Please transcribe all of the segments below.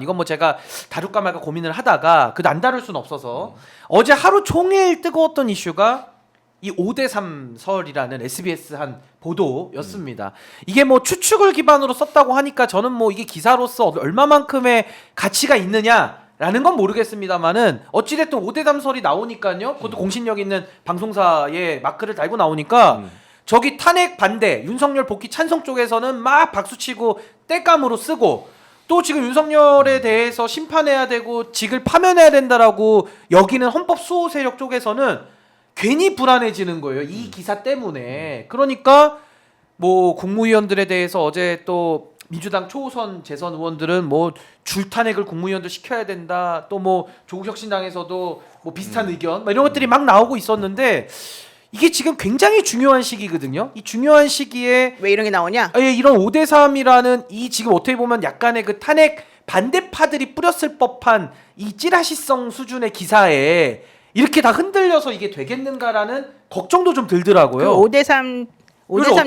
이건 뭐 제가 다룰까 말까 고민을 하다가 안 다룰 수는 없어서 어제 하루 종일 뜨거웠던 이슈가 이 5대3 설이라는 SBS 한 보도였습니다. 이게 뭐 추측을 기반으로 썼다고 하니까 저는 뭐 이게 기사로서 얼마만큼의 가치가 있느냐라는 건 모르겠습니다만은 어찌됐든 5대3 설이 나오니까요. 그것도 공신력 있는 방송사에 마크를 달고 나오니까 저기 탄핵 반대, 윤석열 복귀 찬성 쪽에서는 막 박수치고 땔감으로 쓰고 또 지금 윤석열에 대해서 심판해야 되고 직을 파면해야 된다라고 여기는 헌법 수호 세력 쪽에서는 괜히 불안해지는 거예요. 이 기사 때문에. 그러니까 뭐 국무위원들에 대해서 어제 또 민주당 초선 재선 의원들은 뭐 줄탄핵을 국무위원들 시켜야 된다. 또 뭐 조국혁신당에서도 뭐 비슷한 의견 뭐 이런 것들이 막 나오고 있었는데 이게 지금 굉장히 중요한 시기거든요. 이 중요한 시기에 왜 이런 게 나오냐? 예, 이런 5대3이라는 이 지금 어떻게 보면 약간의 그 탄핵 반대파들이 뿌렸을 법한 이 찌라시성 수준의 기사에 이렇게 다 흔들려서 이게 되겠는가라는 걱정도 좀 들더라고요. 그 5대3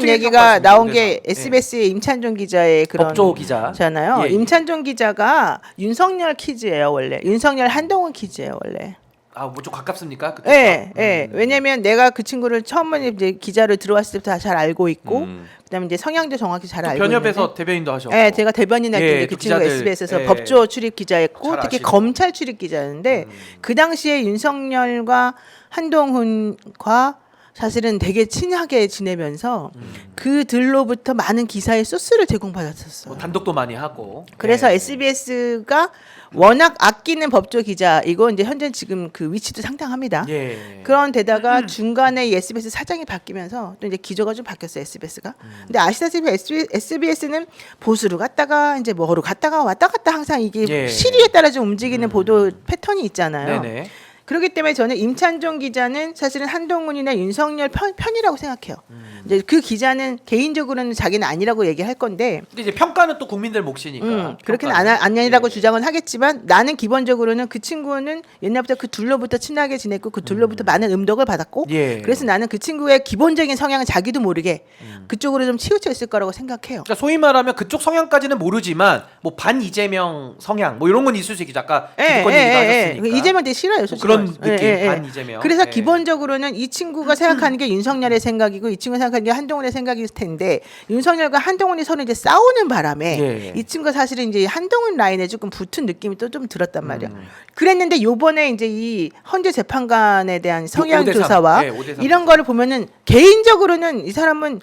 얘기가 평가하십니까? 나온 게 5대3. SBS의 임찬종 기자의 그런 법조 기자. 잖아요. 예, 예. 임찬종 기자가 윤석열 퀴즈예요, 원래. 윤석열 한동훈 퀴즈예요, 원래. 아, 뭐 좀 가깝습니까? 예, 예. 왜냐면 내가 그 친구를 처음에 이제 기자로 들어왔을 때부터 잘 알고 있고, 그다음에 이제 성향도 정확히 잘 알고 변협에서 있는데. 대변인도 하셨고. 예, 제가 대변인 할 때 예, 그 또 친구가 기자들, SBS에서 예. 법조 출입 기자였고, 잘 특히 아시고. 검찰 출입 기자였는데 그 당시에 윤석열과 한동훈과 사실은 되게 친하게 지내면서 그들로부터 많은 기사의 소스를 제공받았었어요. 뭐 단독도 많이 하고. 그래서 예. SBS가 워낙 아끼는 법조 기자이고 이제 현재 지금 그 위치도 상당합니다. 예. 그런 데다가 중간에 이 SBS 사장이 바뀌면서 또 이제 기조가 좀 바뀌었어요, SBS가. 근데 아시다시피 SBS는 보수로 갔다가 이제 뭐로 갔다가 왔다 갔다 항상 이게 예. 시리에 따라 좀 움직이는 보도 패턴이 있잖아요. 네네. 그렇기 때문에 저는 임찬종 기자는 사실은 한동훈이나 윤석열 편이라고 생각해요. 이제 그 기자는 개인적으로는 자기는 아니라고 얘기할 건데 근데 이제 평가는 또 국민들 몫이니까. 그렇게는 평가는. 아니라고 예. 주장은 하겠지만 나는 기본적으로는 그 친구는 옛날부터 그 둘로부터 친하게 지냈고 그 둘로부터 많은 음덕을 받았고 예. 그래서 나는 그 친구의 기본적인 성향은 자기도 모르게 그쪽으로 좀 치우쳐 있을 거라고 생각해요. 그러니까 소위 말하면 그쪽 성향까지는 모르지만 뭐 반 이재명 성향 뭐 이런 건 있을 수 있겠죠. 아까 주도권 얘기도 하셨으니까. 이재명 되게 싫어요. 솔직히. 그런 느낌 반 이재명. 그래서 예. 기본적으로는 이 친구가 생각하는 게 윤석열의 생각이고 이 친구가 생각하는 게 한동훈의 생각일 텐데 윤석열과 한동훈이 서로 이제 싸우는 바람에 예. 이 친구가 사실은 이제 한동훈 라인에 조금 붙은 느낌이 또 좀 들었단 말이야. 그랬는데 요번에 이제 이 헌재 재판관에 대한 성향 5대3. 조사와 예, 5대3. 이런 거를 보면은 개인적으로는 이 사람은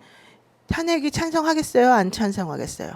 탄핵이 찬성하겠어요, 안 찬성하겠어요?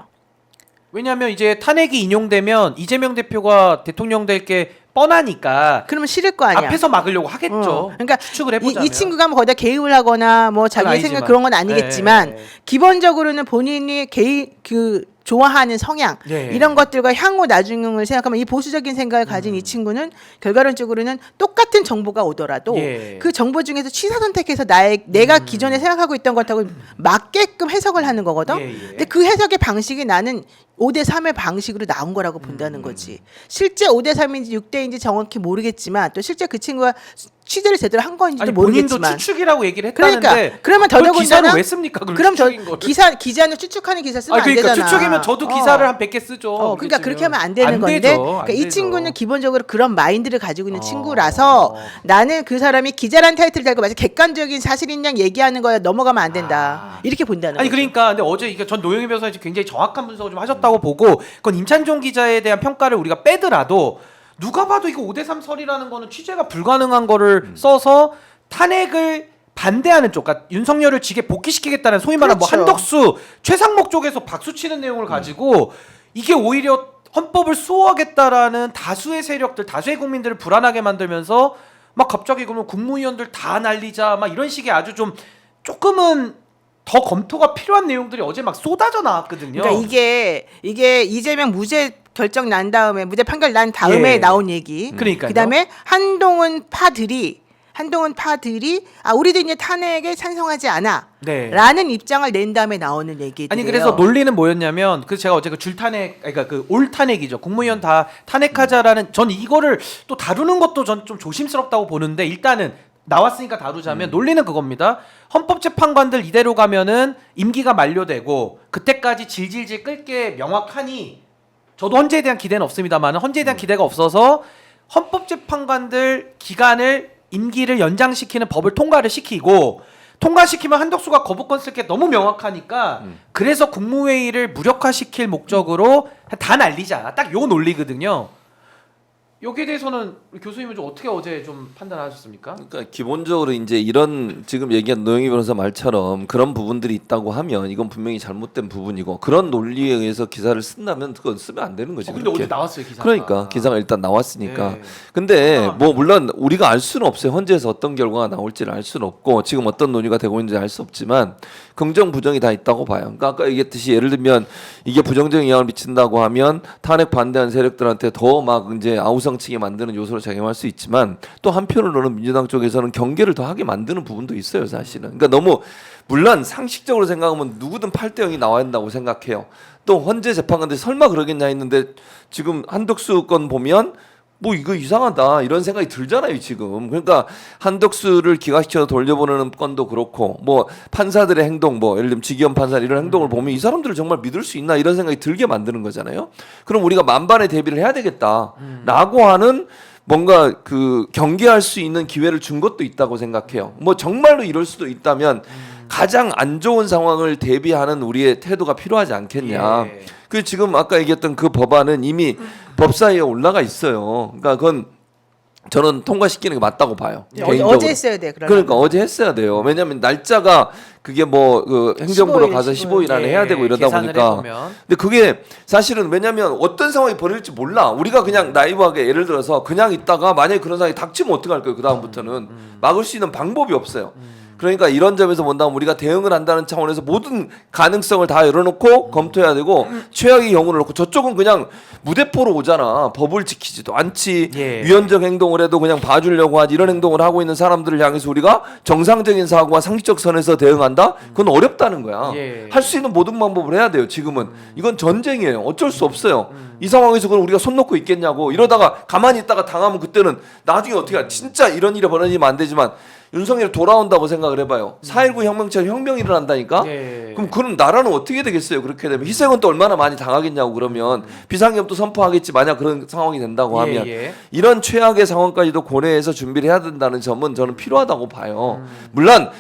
왜냐하면 이제 탄핵이 인용되면 이재명 대표가 대통령 될 게 뻔하니까 그러면 싫을 거 아니야. 앞에서 막으려고 하겠죠. 그러니까 추측을 해보자면. 이 친구가 뭐 거기다 개입을 하거나 뭐 자기 아니지만. 생각 그런 건 아니겠지만 예. 기본적으로는 본인이 개인 그 좋아하는 성향 예. 이런 것들과 향후 나중을 생각하면 이 보수적인 생각을 가진 이 친구는 결과론적으로는 똑같은 정보가 오더라도 예. 그 정보 중에서 취사 선택해서 내가 기존에 생각하고 있던 것하고 맞게끔 해석을 하는 거거든. 예, 예. 근데 그 해석의 방식이 나는 5대3의 방식으로 나온 거라고 본다는 거지. 실제 5대3인지 6대인지 정확히 모르겠지만 또 실제 그 친구가 취재를 제대로 한 건지도 아니 본인도 모르겠지만. 추측이라고 얘기를 했다는데 그러니까 그러면 그걸 더더군다나 기사를 왜 씁니까? 그걸 그럼 저 추측인 거를. 기자는 추측하는 기사 쓰면 그러니까 안 되잖아. 추측이면 저도 기사를 한 100개 쓰죠. 그러니까 그렇게 그렇게 하면 쓰면. 안 되는 안 건데 되죠. 그러니까 안 이 되죠. 친구는 기본적으로 그런 마인드를 가지고 있는 친구라서 어. 나는 그 사람이 기자란 타이틀을 달고 마치 객관적인 사실인 양 얘기하는 거에 넘어가면 안 된다. 이렇게 본다는 아니 거죠. 그러니까 근데 어제 이게 전 노영희 변호사님 굉장히 정확한 분석을 좀 하셨다고 보고 그건 임찬종 기자에 대한 평가를 우리가 빼더라도 누가 봐도 이거 5대3 설이라는 거는 취재가 불가능한 거를 써서 탄핵을 반대하는 쪽, 그러니까 윤석열을 직에 복귀시키겠다는 소위 말하는 그렇죠. 뭐 한덕수, 최상목 쪽에서 박수치는 내용을 가지고 이게 오히려 헌법을 수호하겠다라는 다수의 세력들, 다수의 국민들을 불안하게 만들면서 막 갑자기 그러면 국무위원들 다 날리자 막 이런 식의 아주 좀 조금은 더 검토가 필요한 내용들이 어제 막 쏟아져 나왔거든요. 그러니까 이게 이재명 무죄 결정 난 다음에 무죄 판결 난 다음에 예. 나온 얘기. 그러니까요. 그다음에 한동훈 파들이 우리도 이제 탄핵에 찬성하지 않아. 네. 라는 입장을 낸 다음에 나오는 얘기들이에요. 아니 그래서 논리는 뭐였냐면 그 제가 어제 그 줄탄핵 그러니까 그 올 탄핵이죠. 국무위원 다 탄핵하자라는 전 이거를 또 다루는 것도 전 좀 조심스럽다고 보는데 일단은 나왔으니까 다루자면 논리는 그겁니다. 헌법재판관들 이대로 가면은 임기가 만료되고 그때까지 질질질 끌게 명확하니 저도 헌재에 대한 기대는 없습니다만 헌재에 대한 기대가 없어서 헌법재판관들 기간을 임기를 연장시키는 법을 통과를 시키고 통과시키면 한덕수가 거부권 쓸 게 너무 명확하니까 그래서 국무회의를 무력화시킬 목적으로 다 날리자. 딱 요 논리거든요. 여기에 대해서는 우리 교수님은 좀 어떻게 어제 좀 판단하셨습니까? 그러니까 기본적으로 이제 이런 지금 얘기한 노영희 변호사 말처럼 그런 부분들이 있다고 하면 이건 분명히 잘못된 부분이고 그런 논리에 의해서 기사를 쓴다면 그건 쓰면 안 되는 거지. 근데 그렇게. 어제 나왔어요 기사가. 그러니까 기사가 일단 나왔으니까. 네. 근데 뭐 물론 우리가 알 수는 없어요. 헌재에서 어떤 결과가 나올지를 알 수는 없고 지금 어떤 논의가 되고 있는지 알 수 없지만 긍정 부정이 다 있다고 봐요. 그러니까 아까 얘기했듯이 예를 들면 이게 부정적인 영향을 미친다고 하면 탄핵 반대하는 세력들한테 더 막 이제 아우성치게 만드는 요소로 작용할 수 있지만 또 한편으로는 민주당 쪽에서는 경계를 더 하게 만드는 부분도 있어요, 사실은. 그러니까 너무 물론 상식적으로 생각하면 누구든 8대 0이 나와야 한다고 생각해요. 또 헌재 재판관들이 설마 그러겠냐 했는데 지금 한덕수 건 보면 뭐 이거 이상하다 이런 생각이 들잖아요 지금. 그러니까 한덕수를 기각시켜서 돌려보내는 건도 그렇고 뭐 판사들의 행동 뭐 예를 들면 지기현 판사 이런 행동을 보면 이 사람들을 정말 믿을 수 있나 이런 생각이 들게 만드는 거잖아요. 그럼 우리가 만반의 대비를 해야 되겠다라고 하는 뭔가 그 경계할 수 있는 기회를 준 것도 있다고 생각해요. 뭐 정말로 이럴 수도 있다면 가장 안 좋은 상황을 대비하는 우리의 태도가 필요하지 않겠냐. 예. 그 지금 아까 얘기했던 그 법안은 이미 법사위에 올라가 있어요. 그러니까 그건 저는 통과시키는 게 맞다고 봐요. 개인적으로. 어제 했어야 돼. 그러니까 어제 했어야 돼요. 왜냐하면 날짜가 그게 뭐 그 행정부로 15일, 가서 15일 안에 예, 해야 되고 이러다 계산을 보니까. 해보면. 근데 그게 사실은 왜냐하면 어떤 상황이 벌어질지 몰라. 우리가 그냥 나이브하게 예를 들어서 그냥 있다가 만약에 그런 상황이 닥치면 어떡할 거예요. 그 다음부터는 막을 수 있는 방법이 없어요. 그러니까 이런 점에서 본다면 우리가 대응을 한다는 차원에서 모든 가능성을 다 열어놓고 검토해야 되고 최악의 경우를 놓고 저쪽은 그냥 무대포로 오잖아. 법을 지키지도 않지. 예. 위헌적 행동을 해도 그냥 봐주려고 하지. 이런 행동을 하고 있는 사람들을 향해서 우리가 정상적인 사고와 상식적 선에서 대응한다? 그건 어렵다는 거야. 예. 할 수 있는 모든 방법을 해야 돼요. 지금은. 이건 전쟁이에요. 어쩔 수 없어요. 이 상황에서 그럼 우리가 손 놓고 있겠냐고. 이러다가 가만히 있다가 당하면 그때는 나중에 어떻게 하 진짜 이런 일이 벌어지면 안 되지만 윤석열이 돌아온다고 생각을 해봐요. 4.19 혁명처럼 혁명이 일어난다니까? 예. 그럼 그런 나라는 어떻게 되겠어요? 그렇게 되면 희생은 또 얼마나 많이 당하겠냐고. 그러면 비상계엄도 선포하겠지. 만약 그런 상황이 된다고 하면 예. 이런 최악의 상황까지도 고려해서 준비를 해야 된다는 점은 저는 필요하다고 봐요. 물론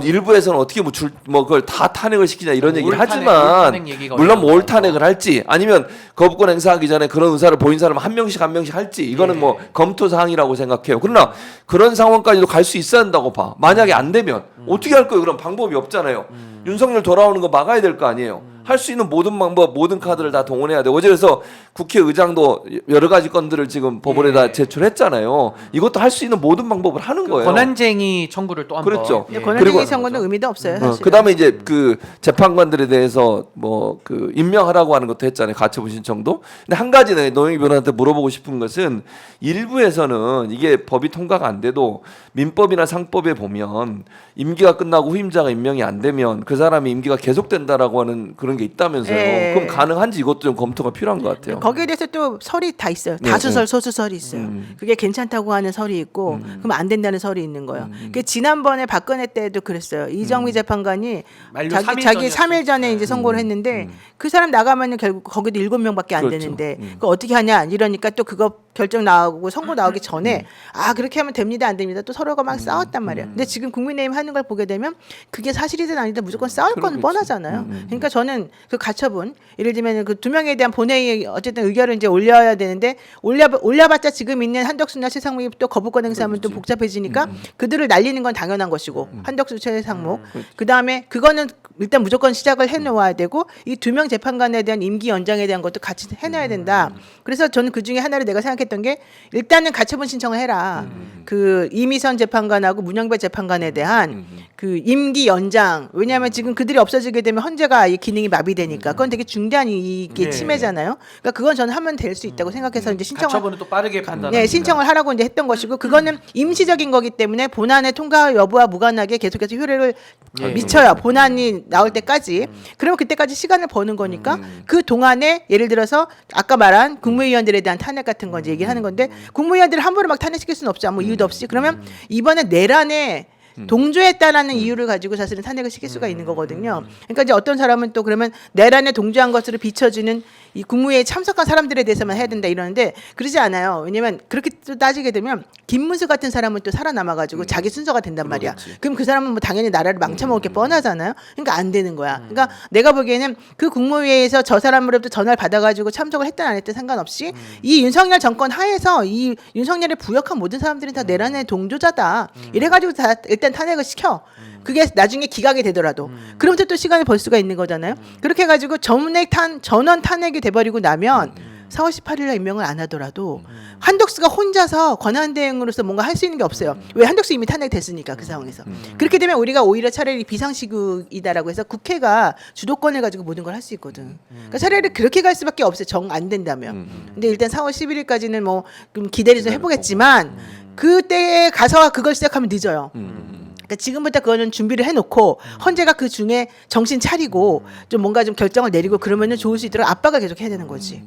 일부에서는 어떻게 뭐 그걸 다 탄핵을 시키냐 이런 얘기를 하지만 물론 뭐 올 탄핵을 할지 아니면 거부권 행사하기 전에 그런 의사를 보인 사람 한 명씩 할지 이거는 뭐 검토 사항이라고 생각해요. 그러나 그런 상황까지도 갈 수 있어야 한다고 봐. 만약에 안 되면 어떻게 할 거예요? 그럼 방법이 없잖아요. 윤석열 돌아오는 거 막아야 될 거 아니에요. 할 수 있는 모든 방법, 모든 카드를 다 동원해야 돼. 어제 그래서 국회의장도 여러 가지 건들을 지금 법원에다 제출했잖아요. 이것도 할 수 있는 모든 방법을 하는 거예요. 권한쟁의 청구를 또 한 번. 그렇죠. 근데 예. 권한쟁의 그리고- 선거는 의미도 없어요. 사실은. 그다음에 이제 그 재판관들에 대해서 뭐 그 임명하라고 하는 것도 했잖아요. 가처분 신청도. 근데 한 가지는 노영희 변호사한테 물어보고 싶은 것은 일부에서는 이게 법이 통과가 안 돼도 민법이나 상법에 보면 임기가 끝나고 후임자가 임명이 안 되면 그 사람이 임기가 계속된다라고 하는 그런 게 있다면서요. 예. 그럼 가능한지 이것도 좀 검토가 필요한 것 같아요. 거기에 대해서 또 설이 다 있어요. 네, 다수설, 네. 소수설이 있어요. 그게 괜찮다고 하는 설이 있고, 그럼 안 된다는 설이 있는 거예요. 그 지난번에 박근혜 때도 그랬어요. 이정미 재판관이 만료 자기 3일 3일 전에 이제 선고를 했는데 그 사람 나가면은 결국 거기도 7명밖에 안 그렇죠. 되는데 그거 어떻게 하냐 이러니까 또 그거 결정 나오고 선고 나오기 전에 아 그렇게 하면 됩니다 안 됩니다 또 서로가 막 싸웠단 말이야. 근데 지금 국민의힘 하는 걸 보게 되면 그게 사실이든 아니든 무조건 싸울 건 그러겠지. 뻔하잖아요. 그러니까 저는 그 가처분 예를 들면 그 2명에 대한 본회의 어쨌든 의결을 이제 올려야 되는데 올려봤자 지금 있는 한덕수나 최상목이 또 거부권 행사하면 또 복잡해지니까 그들을 날리는 건 당연한 것이고 한덕수 최상목 그 다음에 그거는 일단 무조건 시작을 해놓아야 되고 이 2명 재판관에 대한 임기 연장에 대한 것도 같이 해놔야 된다. 그래서 저는 그 중에 하나를 내가 생각했던 게 일단은 가처분 신청을 해라. 그 이미선 재판관하고 문영배 재판관에 대한 그 임기 연장. 왜냐하면 지금 그들이 없어지게 되면 헌재가 이 기능이 마비되니까 그건 되게 중대한 이게 네. 침해잖아요. 그러니까 그건 저는 하면 될 수 있다고 생각해서 이제 신청을 가처분은 또 빠르게 판단합니다. 네, 신청을 하라고 이제 했던 것이고 그거는 임시적인 거기 때문에 본안의 통과 여부와 무관하게 계속해서 효력을 예. 미쳐요. 본안이 나올 때까지. 그러면 그때까지 시간을 버는 거니까 그 동안에 예를 들어서 아까 말한 국무위원들에 대한 탄핵 같은 거 이제 얘기하는 건데 국무위원들을 함부로 막 탄핵시킬 수는 없죠. 아무 이유도 없이. 그러면 이번에 내란에 동조했다라는 이유를 가지고 사실은 탄핵을 시킬 수가 있는 거거든요. 그러니까 이제 어떤 사람은 또 그러면 내란에 동조한 것으로 비춰지는 이 국무회의에 참석한 사람들에 대해서만 해야 된다 이러는데 그러지 않아요. 왜냐면 그렇게 또 따지게 되면 김문수 같은 사람은 또 살아남아가지고 자기 순서가 된단 말이야. 그럼 그 사람은 뭐 당연히 나라를 망쳐먹을 게 뻔하잖아요. 그러니까 안 되는 거야. 그러니까 내가 보기에는 그 국무회의에서 저 사람으로부터 전화를 받아가지고 참석을 했든 안 했든 상관없이 이 윤석열 정권 하에서 이 윤석열의 부역한 모든 사람들은 다 내란의 동조자다. 이래가지고 다 일단 탄핵을 시켜. 그게 나중에 기각이 되더라도 그러면서 또 시간을 벌 수가 있는 거잖아요. 그렇게 해가지고 전원 탄핵이 돼버리고 나면 4월 18일에 임명을 안 하더라도 한덕수가 혼자서 권한대행으로서 뭔가 할 수 있는 게 없어요. 왜 한덕수 이미 탄핵됐으니까 그 상황에서. 그렇게 되면 우리가 오히려 차라리 비상시국이다라고 해서 국회가 주도권을 가지고 모든 걸 할 수 있거든. 그러니까 차라리 그렇게 갈 수밖에 없어요. 정 안 된다면. 근데 일단 4월 11일까지는 뭐 좀 기대를 좀 해보겠지만 그때에 가서 그걸 시작하면 늦어요. 그러니까 지금부터 그거는 준비를 해놓고 헌재가 그 중에 정신 차리고 좀 뭔가 좀 결정을 내리고 그러면은 좋을 수 있도록 압박을 계속 해야 되는 거지.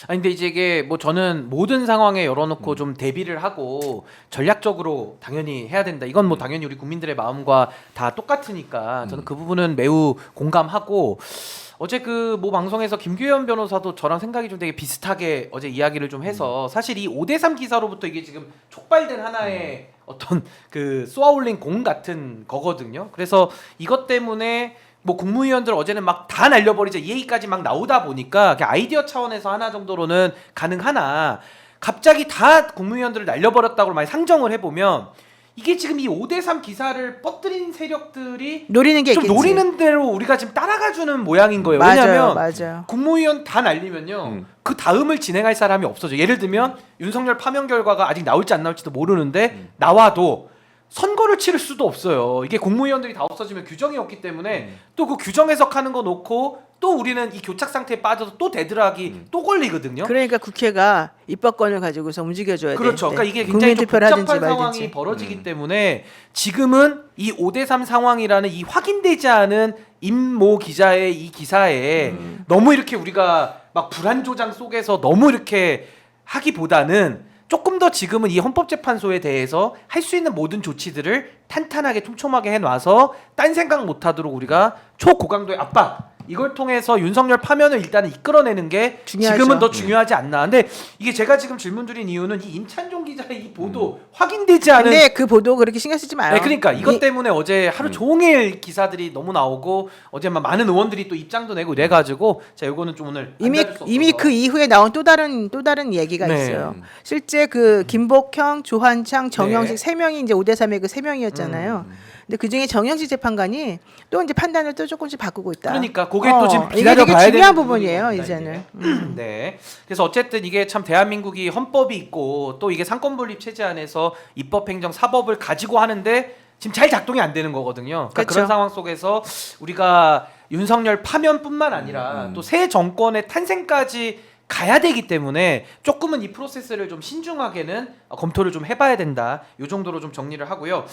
아니 근데 이제 이게 뭐 저는 모든 상황에 열어놓고 좀 대비를 하고 전략적으로 당연히 해야 된다. 이건 뭐 당연히 우리 국민들의 마음과 다 똑같으니까 저는 그 부분은 매우 공감하고 어제 그 모 방송에서 김규현 변호사도 저랑 생각이 좀 되게 비슷하게 어제 이야기를 좀 해서 사실 이 5대3 기사로부터 이게 지금 촉발된 하나의 어떤 그 쏘아올린 공 같은 거거든요. 그래서 이것 때문에 뭐 국무위원들 어제는 막 다 날려버리자 이 얘기까지 막 나오다 보니까 그냥 아이디어 차원에서 하나 정도로는 가능하나 갑자기 다 국무위원들을 날려버렸다고 많이 상정을 해보면 이게 지금 이 5대3 기사를 뻗들인 세력들이 노리는 게 좀 있겠지. 노리는 대로 우리가 지금 따라가주는 모양인 거예요. 맞아요, 왜냐하면 맞아요. 국무위원 다 날리면요 그 다음을 진행할 사람이 없어져. 예를 들면 윤석열 파면 결과가 아직 나올지 안 나올지도 모르는데 나와도 선거를 치를 수도 없어요. 이게 국무위원들이 다 없어지면 규정이 없기 때문에 또 그 규정 해석하는 거 놓고 또 우리는 이 교착 상태에 빠져서 또 대들하기 또 걸리거든요. 그러니까 국회가 입법권을 가지고서 움직여줘야 돼. 그렇죠. 그러니까 이게 굉장히 좀 국민투표를 복잡한 하든지 상황이 말든지. 벌어지기 때문에 지금은 이 5대3 상황이라는 이 확인되지 않은 임모 기자의 이 기사에 너무 이렇게 우리가 막 불안 조장 속에서 너무 이렇게 하기보다는 조금 더 지금은 이 헌법재판소에 대해서 할 수 있는 모든 조치들을 탄탄하게 촘촘하게 해놔서 딴 생각 못하도록 우리가 초고강도의 압박 이걸 통해서 윤석열 파면을 일단은 이끌어내는 게 중요하죠. 지금은 더 중요하지 않나. 근데 이게 제가 지금 질문 드린 이유는 이 임찬종 기자의 이 보도 확인되지 않은 근데 그 보도 그렇게 신경 쓰지 마요. 네, 그러니까 이것 때문에 어제 하루 종일 기사들이 너무 나오고 어제 막 많은 의원들이 또 입장도 내고 이래가지고 자 이거는 좀 오늘 이미 그 이후에 나온 또 다른 얘기가 네. 있어요. 실제 그 김복형, 조한창, 정영식 네. 세 명이 이제 5대3의 그 세 명이었잖아요. 근데 그 중에 정영식 재판관이 또 이제 판단을 또 조금씩 바꾸고 있다. 그러니까 그게 또 지금 이게 기다려 되게 봐야 중요한 되는 부분이에요, 부분입니다, 이제는. 이게. 네. 그래서 어쨌든 이게 참 대한민국이 헌법이 있고 또 이게 상권분립 체제 안에서 입법행정 사법을 가지고 하는데 지금 잘 작동이 안 되는 거거든요. 그러니까 그렇죠. 그런 상황 속에서 우리가 윤석열 파면뿐만 아니라 또 새 정권의 탄생까지 가야 되기 때문에 조금은 이 프로세스를 좀 신중하게는 검토를 좀 해봐야 된다. 이 정도로 좀 정리를 하고요.